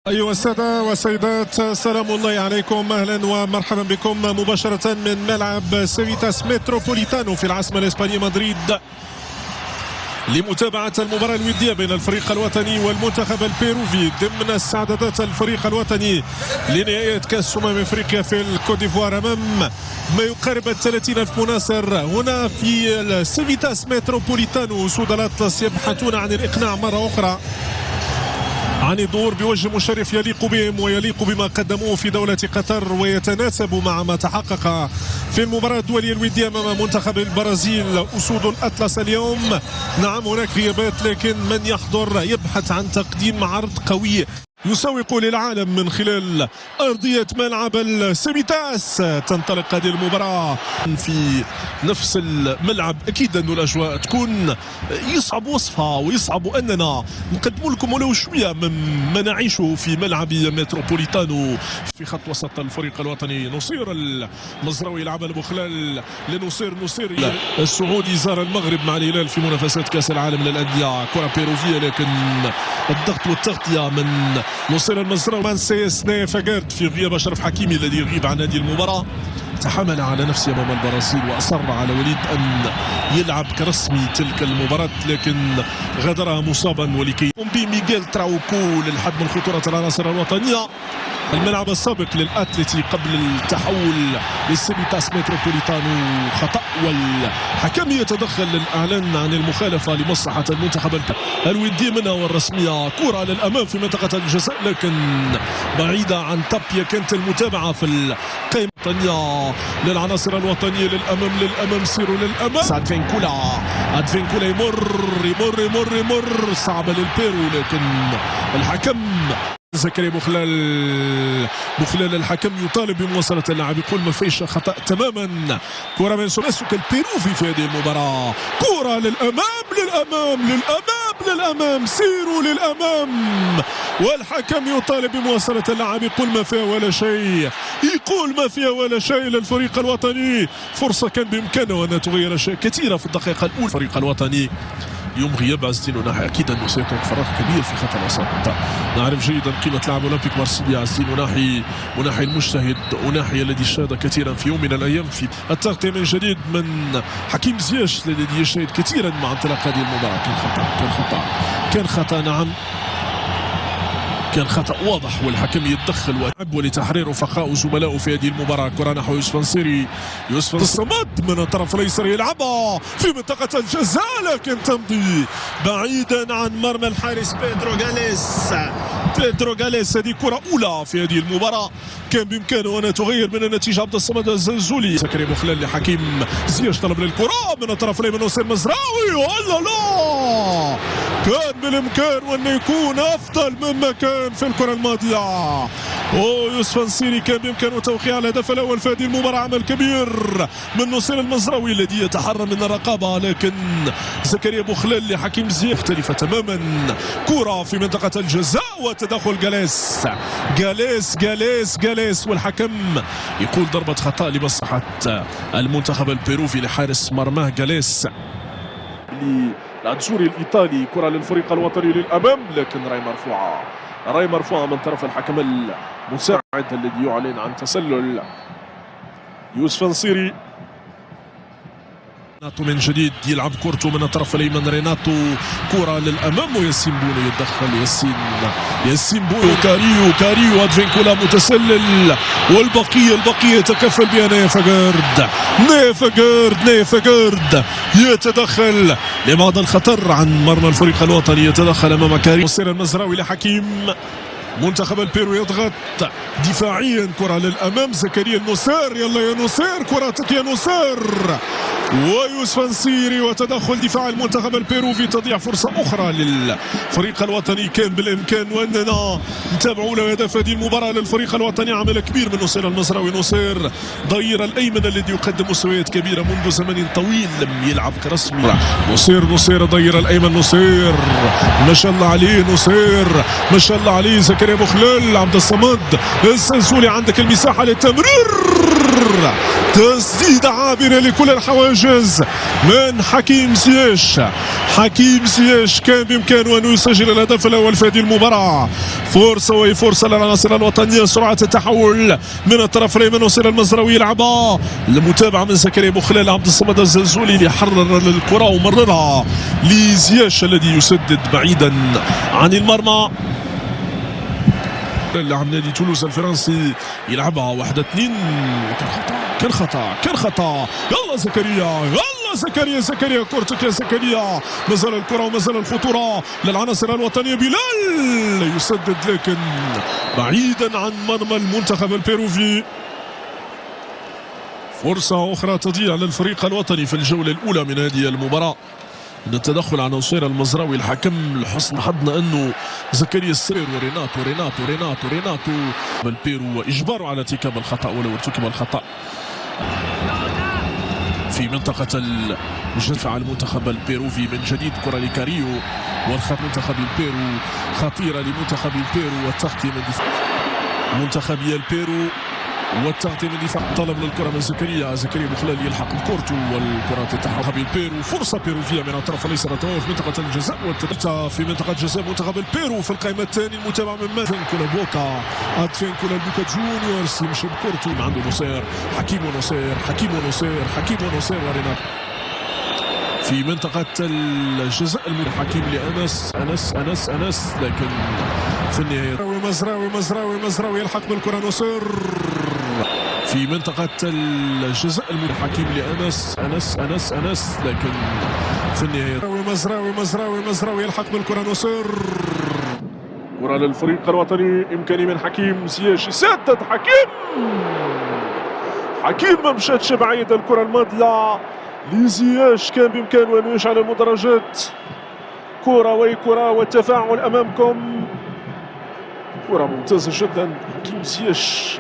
أيها السادة والسيدات، سلام الله عليكم، أهلا ومرحبا بكم مباشرة من ملعب سيفيتاس متروبوليتانو في العاصمة الإسبانية مدريد لمتابعة المباراة الودية بين الفريق الوطني والمنتخب البيروفي ضمن استعدادات الفريق الوطني لنهاية كأس أفريقيا في الكوت ديفوار أمام ما يقارب 30,000 مناصر هنا في سيفيتاس متروبوليتانو. أسود الأطلس يبحثون عن الإقناع مرة أخرى عن الظهور بوجه مشرف يليق بهم ويليق بما قدموه في دولة قطر ويتناسب مع ما تحقق في المباراة الدولية الودية أمام منتخب البرازيل. أسود الأطلس اليوم نعم هناك غيابات، لكن من يحضر يبحث عن تقديم عرض قوي يسوق للعالم من خلال أرضية ملعب السيفيتاس. تنطلق هذه المباراة في نفس الملعب. أكيد أن الأجواء تكون يصعب وصفها ويصعب أننا نقدم لكم ولو شوية مما نعيشه في ملعب متروبوليتانو. في خط وسط الفريق الوطني نصير المزراوي يلعب البخلال لنصير السعودي زار المغرب مع الهلال في منافسات كأس العالم للأندية. كرة بيروفية لكن الضغط والتغطية من نصير المزراوي. مانسيس نيفاغارد في غياب أشرف حكيمي الذي يغيب عن هذه المباراة تحمل على نفسه أمام البرازيل وأصر على وليد أن يلعب كرسمي تلك المباراة، لكن غادرها مصابا. ولكي ميغيل تراوكو للحد من خطورة العناصر الوطنية. الملعب السابق للأتلتي قبل التحول للسيفيتاس متروبوليتانو خطأ، والحكم يتدخل للإعلان عن المخالفة لمصلحة المنتخب الودي منها والرسمية. كرة للأمام في منطقة الجزاء لكن بعيدة عن تابيا. كانت المتابعة في القائمة الوطنية للعناصر الوطنية. للأمام سيروا للأمام. أدفينكولا يمر صعبة للبيرو، لكن الحكم زكريا بخلال الحكم يطالب بمواصلة اللعب، يقول ما فيش خطأ تماما. كرة من سلاسك البيروفي في هذه المباراة. كرة للأمام سيروا للأمام، والحكم يطالب بمواصلة اللعب، يقول ما فيها ولا شيء للفريق الوطني. فرصة كان بإمكانه أن تغير أشياء كثيرة في الدقيقة الأولى. الفريق الوطني يوم غياب عزتين وناحي أكيد أنه سيترك فراغ كبير في خط الوسط. نعرف جيدا قيمة لاعب أولمبيك مارسيليا عزتين وناحي المجتهد وناحي الذي شاهد كثيرا في يوم من الأيام في التغطية من جديد من حكيم زياش الذي يشاهد كثيرا مع انطلاق هذه المباراة. كان خطأ نعم، كان خطأ واضح والحكم يتدخل ويلعب ولتحرير رفقاء زملائه في هذه المباراة. كرة نحو يوسف نصيري، يوسف الصمد من الطرف الأيسر يلعبها في منطقة الجزاء لكن تمضي بعيدا عن مرمى الحارس بيدرو غاليس. هذه كرة أولى في هذه المباراة كان بإمكانه أن تغير من النتيجة. عبد الصمد الزنزولي زكريا بخلال لحكيم زياش طلب للكرة من الطرف الأيمن نصير مزراوي. لا كان بالإمكان وأن يكون أفضل مما كان في الكرة الماضية. يوسف نصيري كان بإمكانه توقيع الهدف الأول في هذه المباراة. عمل كبير من نصير المزراوي الذي يتحرى من الرقابة، لكن زكريا بخلال لحكيم زياش مختلفة تماما. كرة في منطقة الجزاء وتدخل جاليس والحكم يقول ضربة خطأ لمصلحة المنتخب البيروفي لحارس مرماه جاليس. العنصري الإيطالي كرة للفريق الوطني للأمام، لكن راي مرفوعة من طرف الحكم المساعد الذي يعلن عن تسلل. يوسف نصيري ريناتو من جديد يلعب كورته من الطرف الأيمن. ريناتو كرة للأمام وياسين بونو يتدخل. ياسين بونو كاريو أدفينكولا متسلل، والبقية يتكفل بها نيفاغارد يتدخل لبعض الخطر عن مرمى الفريق الوطني. يتدخل أمام كاريو. نصير المزراوي لحكيم. منتخب البيرو يضغط دفاعيا. كرة للأمام زكريا النصير. يلا يا نصير كرتك يا نصير. ويوسف نصيري وتدخل دفاع المنتخب البيروفي. تضيع فرصة أخرى للفريق الوطني. كان بالإمكان وأننا نتابعوا له هدف هذه المباراة للفريق الوطني. عمل كبير من نصير المزراوي. نصير ضير الأيمن الذي يقدم مستويات كبيرة منذ زمن طويل لم يلعب كرسمي. نصير ضير الأيمن. نصير ما شاء الله عليه زكريا بخلال. عبد الصمد الزنزولي عندك المساحة للتمرير. تسديدة عابرة لكل الحواجز من حكيم زياش. كان بإمكانه أن يسجل الهدف الأول في هذه المباراة. فرصة وهي فرصة للعناصر الوطنية. سرعة التحول من الطرف الأيمن وصل المزراوي يلعبها. المتابعة من زكريا بوخلال. عبد الصمد الزلزولي اللي حرر الكرة ومررها لزياش الذي يسدد بعيدا عن المرمى. لاعب نادي تولوز الفرنسي يلعبها 1-2. كان خطأ. يلا زكريا كورتك يا زكريا. مازال الكرة ومازال الخطورة للعناصر الوطنية. بلال يسدد لكن بعيدا عن مرمى المنتخب البيروفي. فرصة أخرى تضيع للفريق الوطني في الجولة الأولى من هذه المباراة. من التدخل عن نصير المزراوي الحكم لحسن حظنا انه زكريا السرير وريناتو البيرو واجباره على ارتكاب الخطا ولو ارتكب الخطا في منطقة الجدفع المنتخب البيروفي. من جديد كرة لكاريو والخط منتخب البيرو خطيرة لمنتخب البيرو والتغطية من منتخبي البيرو والتغطية من دفاع. طلب للكرة من زكريا بوخلال يلحق الكورتو والكرة تتحرك البيرو. فرصة بيروفية من الطرف الايسر في منطقة الجزاء والتدخل في منطقة جزاء منتخب البيرو في القائمة الثانية. المتابعة من أدفينكولا بوكا جونيورز يمشي بكورتو عنده نصير حكيم ونصير ورينات في منطقة الجزاء. حكيم لأنس لكن في النهاية مزراوي يلحق بالكرة نصير في منطقة الجزاء. حكيم لأنس لكن في النهاية مزراوي يلحق بالكرة نصير. كرة للفريق الوطني إمكاني من حكيم زياش يسدد. حكيم ما مشاتش بعيد. الكرة الماضية لزياش كان بإمكانه أن يشعل المدرجات. كرة والتفاعل أمامكم. كرة ممتازة جدا. حكيم زياش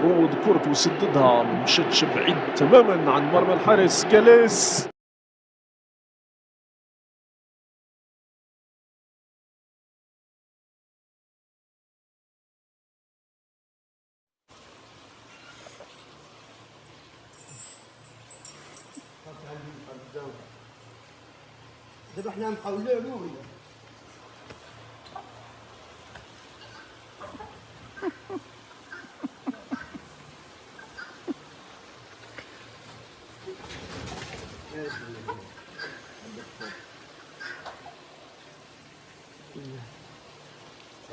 روض كرة وسددها ما مشاتش بعيد تماما عن مرمى الحارس كالاس. دابا حنا نبقاو نلعبو ولا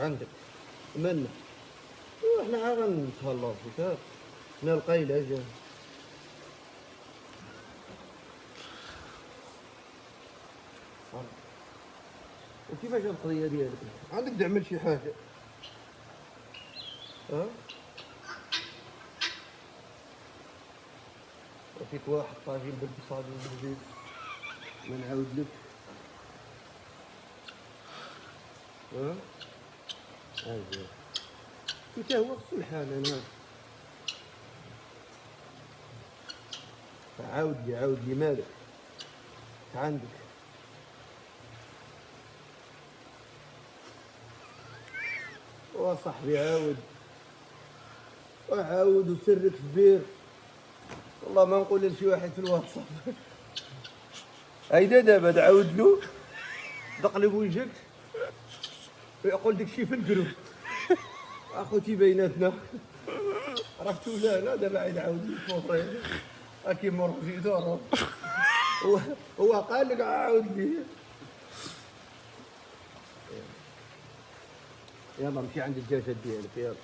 عندك مالنا حنا عا غنتهلاو فيك. حنا القايله وكيفاش القضيه ديالك؟ عندك تعمل شي حاجه؟ فيك واحد طاجين بالبصل جديد ما نعاود لك. هاي انت هو خصو الحال. انا عاود لي مالك عندك؟ وصاحبي عاود وسرك في بير. والله ما نقول لشي واحد في الواتساب هيدا دابا تعاود له تقلب وجهك ويقول داك الشيء في الجروب. اخوتي بيناتنا عرفتوا. لا دابا عاد عاود لي اكي مر في داره. هو قال لك عاود لي. يلا مشي عند الجسد ديالك يلا.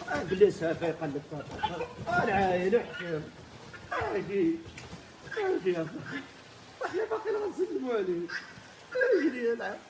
اجلسها فيقل لك. العايل احسن. اجي يا اخي. احنا باقي غنسلموا عليه. اجري العب.